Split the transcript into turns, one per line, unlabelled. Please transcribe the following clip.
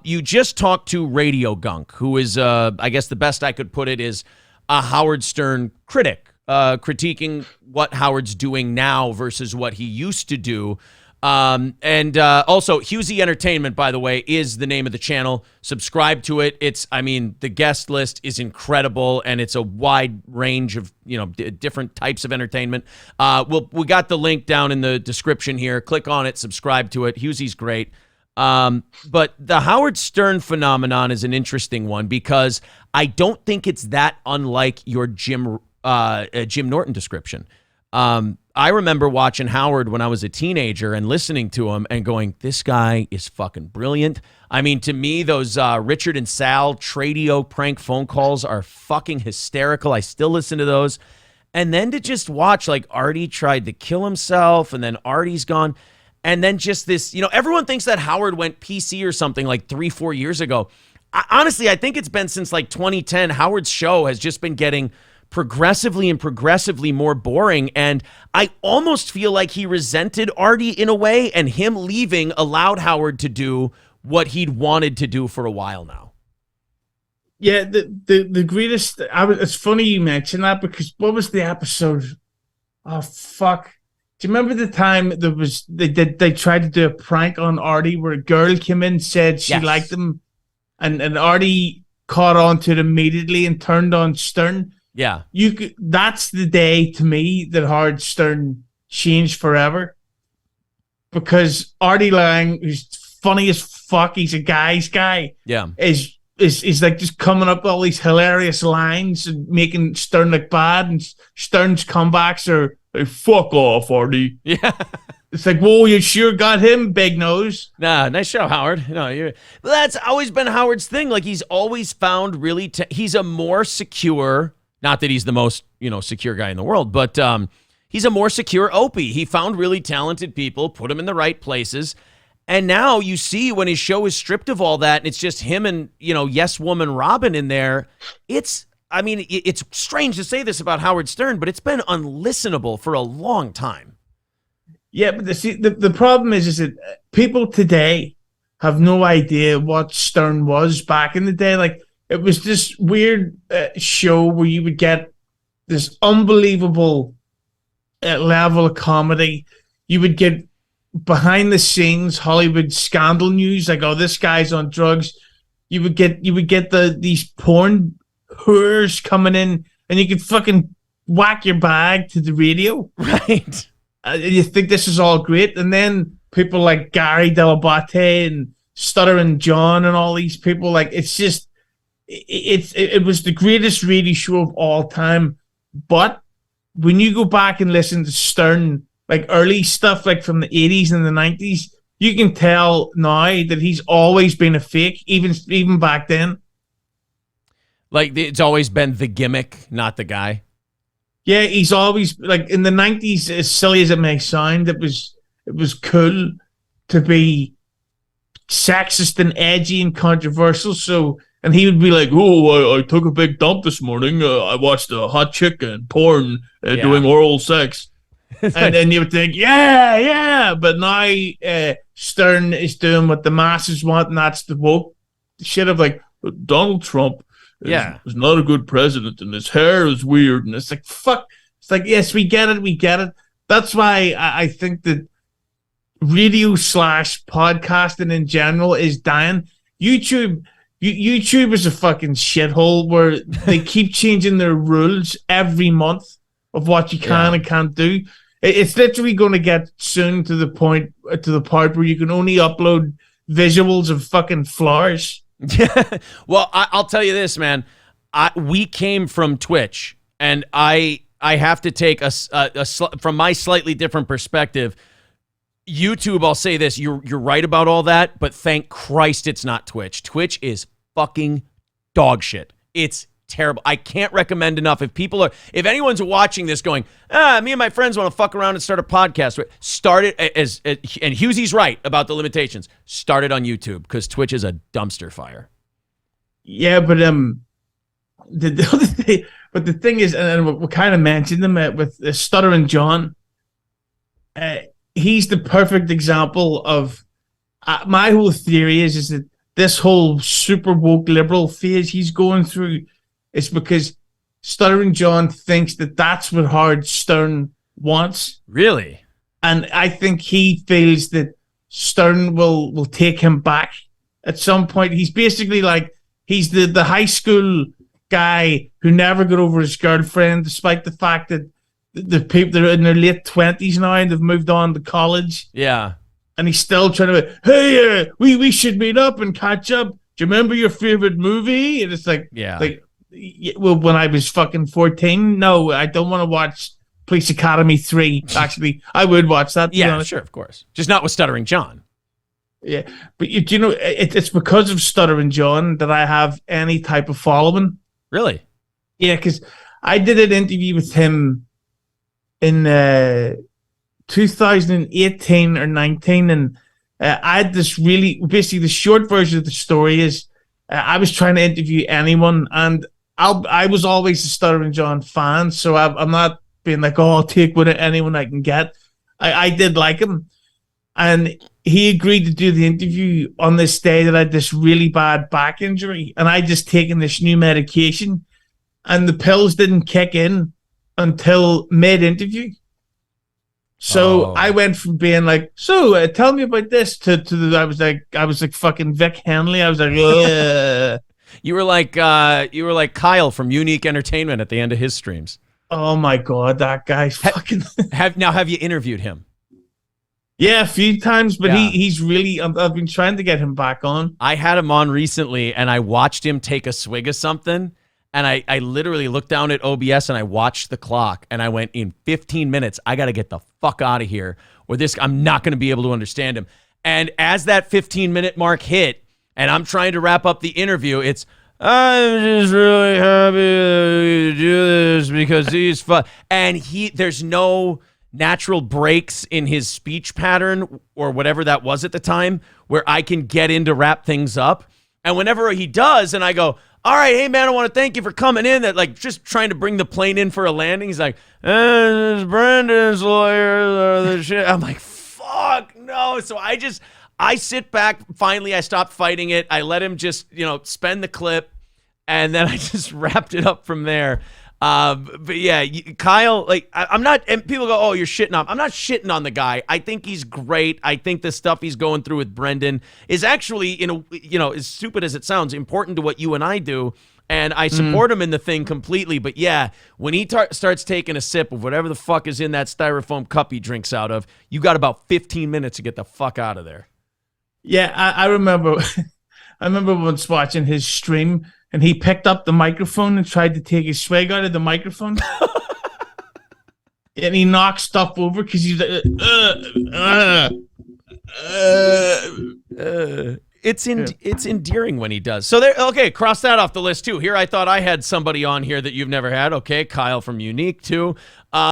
You just talked to Radio Gunk, who is, I guess the best I could put it is a Howard Stern critic, critiquing what Howard's doing now versus what he used to do. And also, Hughezy Entertainment, by the way, is the name of the channel. Subscribe to it. The guest list is incredible, and it's a wide range of, different types of entertainment. We got the link down in the description here. Click on it, subscribe to it. Hughezy's great. But the Howard Stern phenomenon is an interesting one because I don't think it's that unlike your Jim Norton description. I remember watching Howard when I was a teenager and listening to him and going, this guy is fucking brilliant. I mean, to me, those Richard and Sal Tradio prank phone calls are fucking hysterical. I still listen to those. And then to just watch, like, Artie tried to kill himself and then Artie's gone. And then just this, everyone thinks that Howard went PC or something like 3-4 years ago. Honestly, I think it's been since like 2010. Howard's show has just been getting progressively more boring. And I almost feel like he resented Artie in a way, and him leaving allowed Howard to do what he'd wanted to do for a while now.
Yeah, the greatest. It's funny you mentioned that because what was the episode? Oh, fuck. Do you remember the time they tried to do a prank on Artie where a girl came in and said she liked him, and Artie caught on to it immediately and turned on Stern?
Yeah.
That's the day to me that Howard Stern changed forever. Because Artie Lang, who's funny as fuck, he's a guy's guy.
Yeah.
Is like just coming up with all these hilarious lines and making Stern look bad, and Stern's comebacks are like, fuck off, Artie.
Yeah.
It's like, whoa, you sure got him, big nose.
Nah, nice show, Howard. That's always been Howard's thing. Like, he's always found he's a more secure, not that he's the most, secure guy in the world, but he's a more secure Opie. He found really talented people, put them in the right places. And now you see when his show is stripped of all that and it's just him and, Yes Woman Robin in there. It's strange to say this about Howard Stern, but it's been unlistenable for a long time.
Yeah, but the problem is that people today have no idea what Stern was back in the day. Like, it was this weird show where you would get this unbelievable level of comedy. You would get behind the scenes Hollywood scandal news, like, oh, this guy's on drugs. You would get these porn whores coming in, and you could fucking whack your bag to the radio.
Right.
You think this is all great, and then people like Gary Delabate and Stuttering John and all these people, like, it's just it was the greatest radio show of all time. But when you go back and listen to Stern, like early stuff, like from the 80s and the 90s, you can tell now that he's always been a fake, even back then.
Like, it's always been the gimmick, not the guy.
Yeah, he's always, like, in the 90s, as silly as it may sound, it was cool to be sexist and edgy and controversial. So, and he would be like, oh, I took a big dump this morning. I watched a hot chick and porn doing oral sex. And then you would think, yeah. But now Stern is doing what the masses want, and that's the woke shit of, like, Donald Trump is not a good president, and his hair is weird. And it's like, fuck. It's like, yes, we get it. That's why I think that radio / podcasting in general is dying. YouTube is a fucking shithole where they keep changing their rules every month of what you can and can't do. It's literally going to get soon to the part where you can only upload visuals of fucking flowers.
Yeah. Well, I'll tell you this, man. We came from Twitch, and I have to take from my slightly different perspective. YouTube, I'll say this: you're right about all that, but thank Christ it's not Twitch. Twitch is fucking dog shit. It's terrible. I can't recommend enough. If anyone's watching this going, me and my friends want to fuck around and start a podcast, start it and Hughezy's right about the limitations. Start it on YouTube, because Twitch is a dumpster fire.
Yeah, but the other thing, but the thing is, and we kind of mentioned them with Stuttering John. He's the perfect example of my whole theory is that this whole super woke liberal phase he's going through is because Stuttering John thinks that that's what Howard Stern wants.
Really?
And I think he feels that Stern will take him back at some point. He's basically like, he's the high school guy who never got over his girlfriend, despite the fact that the people that are in their late 20s now and they've moved on to college.
Yeah.
And he's still trying to, hey, we should meet up and catch up. Do you remember your favorite movie? And it's like,
Yeah.
like, well, when I was fucking 14, no, I don't want to watch Police Academy 3. Actually, I would watch that.
Yeah, sure, of course. Just not with Stuttering John.
Yeah, but you know, it's because of Stuttering John that I have any type of following.
Really?
Yeah, because I did an interview with him in 2018 or 19, and I had this basically the short version of the story is I was trying to interview anyone, and I was always a Stuttering John fan, so I'm not being like, oh, I'll take with anyone I can get. I did like him, and he agreed to do the interview on this day that I had this really bad back injury, and I just taken this new medication, and the pills didn't kick in until mid-interview. So I went from being like, so tell me about this to I was like fucking Vic Henley. I was like, ugh.
You were like Kyle from Hughezy Entertainment at the end of his streams.
Oh my God, that guy's fucking.
Have you interviewed him?
Yeah, a few times, but
Yeah.
he's really. I've been trying to get him back on.
I had him on recently, and I watched him take a swig of something. And I literally looked down at OBS and I watched the clock and I went, in 15 minutes, I got to get the fuck out of here or I'm not going to be able to understand him. And as that 15-minute mark hit and I'm trying to wrap up the interview, I'm just really happy to do this because he's fun. And there's no natural breaks in his speech pattern or whatever that was at the time where I can get in to wrap things up. And whenever he does, and I go, all right, hey, man, I want to thank you for coming in. That, like, just trying to bring the plane in for a landing. He's like, this is Brendan's lawyer. The shit. I'm like, fuck, no. So I sit back. Finally, I stopped fighting it. I let him just, spend the clip. And then I just wrapped it up from there. But yeah, Kyle, like, I'm not, and people go, oh, you're shitting on him. I'm not shitting on the guy. I think he's great. I think the stuff he's going through with Brendan is actually, as stupid as it sounds, important to what you and I do. And I support him in the thing completely. But yeah, when he starts taking a sip of whatever the fuck is in that styrofoam cup he drinks out of, you got about 15 minutes to get the fuck out of there.
Yeah, I remember. I remember once watching his stream. And he picked up the microphone and tried to take his swig out of the microphone. And he knocked stuff over because he's like,
It's endearing when he does. So okay, cross that off the list too. Here I thought I had somebody on here that you've never had. Okay, Kyle from Unique too.